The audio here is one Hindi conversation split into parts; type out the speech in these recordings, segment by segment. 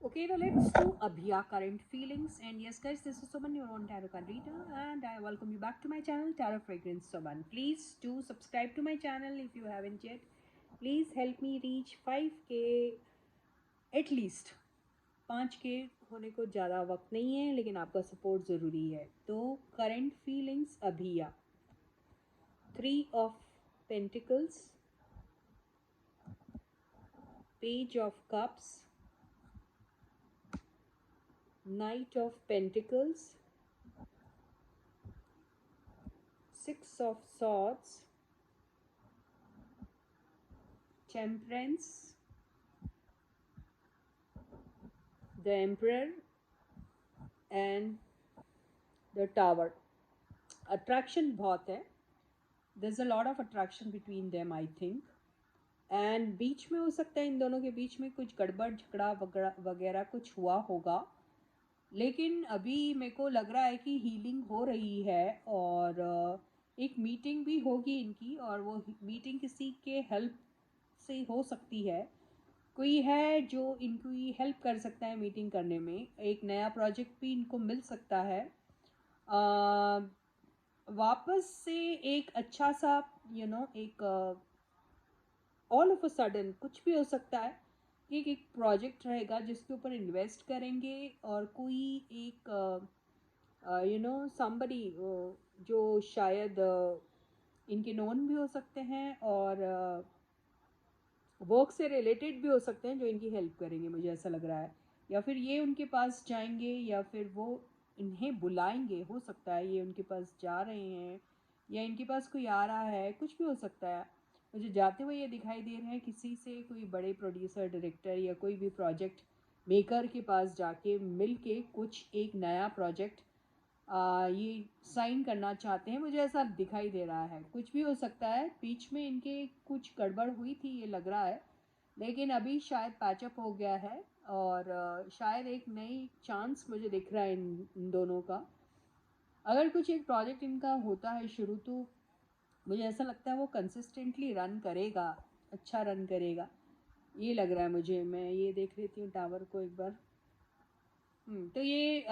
Okay, now let's do Abhiya current feelings. And yes, guys, this is Suman, your own tarot card reader, and I welcome you back to my channel, Tarot Fragrance Suman. Please do subscribe to my channel if you haven't yet. Please help me reach 5K at least. 5K होने को ज़्यादा वक्त नहीं है, लेकिन आपका सपोर्ट ज़रूरी है. तो current feelings अभिया. 3 of Pentacles, Page of Cups, Knight of Pentacles, 6 of Swords, Temperance, the Emperor, and the Tower. Attraction बहुत है. There's a lot of attraction between them, I think. And बीच में हो सकता है इन दोनों के बीच में कुछ गड़बड़ झगड़ा वगैरह कुछ हुआ होगा, लेकिन अभी मेरे को लग रहा है कि हीलिंग हो रही है और एक मीटिंग भी होगी इनकी, और वो मीटिंग किसी के हेल्प से हो सकती है. कोई है जो इनकी हेल्प कर सकता है मीटिंग करने में. एक नया प्रोजेक्ट भी इनको मिल सकता है. वापस से एक अच्छा सा एक ऑल ऑफ अ सडन कुछ भी हो सकता है कि एक प्रोजेक्ट रहेगा जिसके ऊपर इन्वेस्ट करेंगे, और कोई एक समबडी जो शायद इनके नोन भी हो सकते हैं और वर्क से रिलेटेड भी हो सकते हैं जो इनकी हेल्प करेंगे, मुझे ऐसा लग रहा है. या फिर ये उनके पास जाएंगे या फिर वो इन्हें बुलाएंगे. हो सकता है ये उनके पास जा रहे हैं या इनके पास कोई आ रहा है, कुछ भी हो सकता है. मुझे जाते हुए ये दिखाई दे रहे हैं किसी से, कोई बड़े प्रोड्यूसर, डायरेक्टर या कोई भी प्रोजेक्ट मेकर के पास जाके मिल के कुछ एक नया प्रोजेक्ट ये साइन करना चाहते हैं. मुझे ऐसा दिखाई दे रहा है. कुछ भी हो सकता है. बीच में इनके कुछ गड़बड़ हुई थी ये लग रहा है, लेकिन अभी शायद पैचअप हो गया है और शायद एक नई चांस मुझे दिख रहा है इन दोनों का. अगर कुछ एक प्रोजेक्ट इनका होता है शुरू, तो मुझे ऐसा लगता है वो कंसिस्टेंटली रन करेगा, अच्छा रन करेगा, ये लग रहा है मुझे. मैं ये देख लेती हूँ टावर को एक बार. तो ये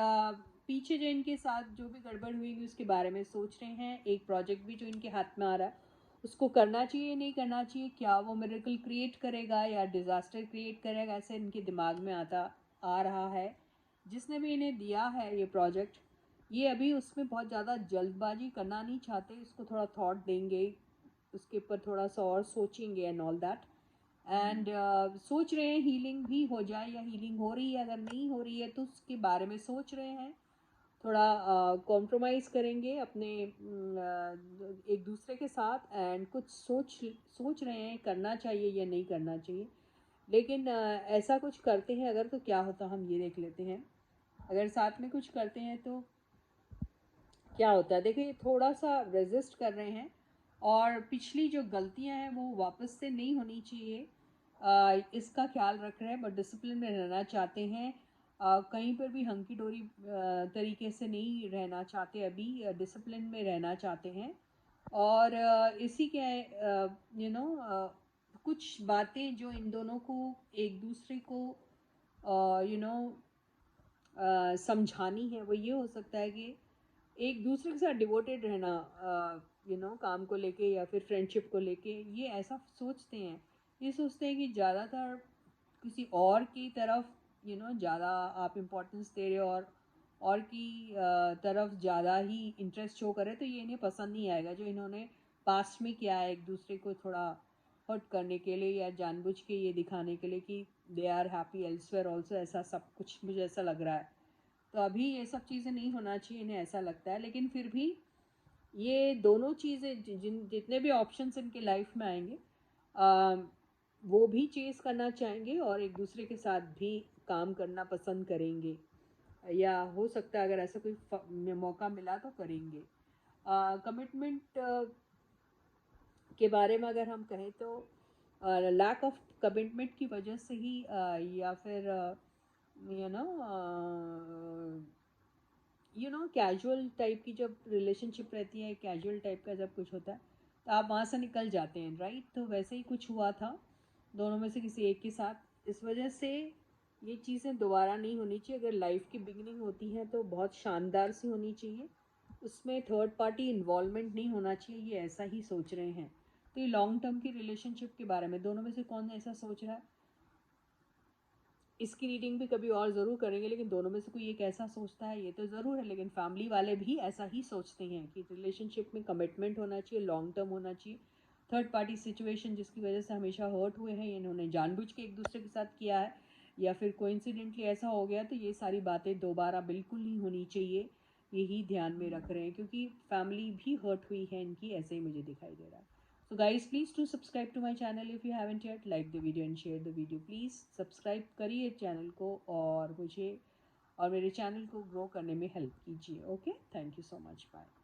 पीछे जो इनके साथ जो भी गड़बड़ हुई उसके बारे में सोच रहे हैं. एक प्रोजेक्ट भी जो इनके हाथ में आ रहा है उसको करना चाहिए नहीं करना चाहिए, क्या वो मिरेकल क्रिएट करेगा या डिज़ास्टर क्रिएट करेगा, ऐसे इनके दिमाग में आ रहा है. जिसने भी इन्हें दिया है ये प्रोजेक्ट, ये अभी उसमें बहुत ज़्यादा जल्दबाजी करना नहीं चाहते. इसको थोड़ा थॉट देंगे, उसके ऊपर थोड़ा सा और सोचेंगे एंड ऑल दैट. एंड सोच रहे हैं हीलिंग भी हो जाए या हीलिंग हो रही है. अगर नहीं हो रही है तो उसके बारे में सोच रहे हैं. थोड़ा कॉम्प्रोमाइज़ करेंगे अपने एक दूसरे के साथ, एंड कुछ सोच रहे हैं करना चाहिए या नहीं करना चाहिए. लेकिन ऐसा कुछ करते हैं अगर, तो क्या होता हम ये देख लेते हैं. अगर साथ में कुछ करते हैं तो क्या होता है. देखिए थोड़ा सा रेजिस्ट कर रहे हैं और पिछली जो गलतियां हैं वो वापस से नहीं होनी चाहिए, इसका ख्याल रख रहे हैं. बट डिसिप्लिन में रहना चाहते हैं. कहीं पर भी हंकी डोरी तरीके से नहीं रहना चाहते. अभी डिसिप्लिन में रहना चाहते हैं. और इसी के कुछ बातें जो इन दोनों को एक दूसरे को समझानी है, वो ये हो सकता है कि एक दूसरे के साथ डिवोटेड रहना, काम को लेके या फिर फ्रेंडशिप को लेके. ये ऐसा सोचते हैं. ये सोचते हैं कि ज़्यादातर किसी और की तरफ ज़्यादा आप इम्पोर्टेंस दे रहे हो और की तरफ ज़्यादा ही इंटरेस्ट शो करे, तो ये इन्हें पसंद नहीं आएगा. जो इन्होंने पास्ट में किया है एक दूसरे को थोड़ा हर्ट करने के लिए या जानबूझ के ये दिखाने के लिए कि they are happy elsewhere also, ऐसा सब कुछ मुझे ऐसा लग रहा है. तो अभी ये सब चीज़ें नहीं होना चाहिए, इन्हें ऐसा लगता है. लेकिन फिर भी ये दोनों चीज़ें जितने भी ऑप्शंस इनके लाइफ में आएंगे, वो भी चेस करना चाहेंगे और एक दूसरे के साथ भी काम करना पसंद करेंगे, या हो सकता है अगर ऐसा कोई मौका मिला तो करेंगे. कमिटमेंट के बारे में अगर हम कहें तो लैक ऑफ कमिटमेंट की वजह से ही या फिर कैजुअल टाइप की जब रिलेशनशिप रहती है, कैजुअल टाइप का जब कुछ होता है तो आप वहाँ से निकल जाते हैं, राइट. तो वैसे ही कुछ हुआ था दोनों में से किसी एक के साथ. इस वजह से ये चीज़ें दोबारा नहीं होनी चाहिए। अगर लाइफ की बिगिनिंग होती है तो बहुत शानदार सी होनी चाहिए, उसमें थर्ड पार्टी इन्वॉल्वमेंट नहीं होना चाहिए, ये ऐसा ही सोच रहे हैं। तो ये लॉन्ग टर्म की रिलेशनशिप के बारे में दोनों में से कौन ऐसा सोच रहा है, इसकी रीडिंग भी कभी और ज़रूर करेंगे, लेकिन दोनों में से कोई एक ऐसा सोचता है ये तो ज़रूर है। लेकिन फैमिली वाले भी ऐसा ही सोचते हैं कि रिलेशनशिप में कमिटमेंट होना चाहिए, लॉन्ग टर्म होना चाहिए। थर्ड पार्टी सिचुएशन जिसकी वजह से हमेशा हर्ट हुए हैं, इन्होंने जानबूझ के एक दूसरे के साथ किया है या फिर कोइंसिडेंटली ऐसा हो गया, तो ये सारी बातें दोबारा बिल्कुल नहीं होनी चाहिए। यही ध्यान में रख रहे हैं क्योंकि फैमिली भी हर्ट हुई है इनकी, ऐसे ही मुझे दिखाई दे रहा है। So guys, please do subscribe to my channel if you haven't yet. Like the video and share the video. Please subscribe करिए चैनल को और मुझे और मेरे चैनल को ग्रो करने में हेल्प कीजिए। Okay, thank you so much, bye.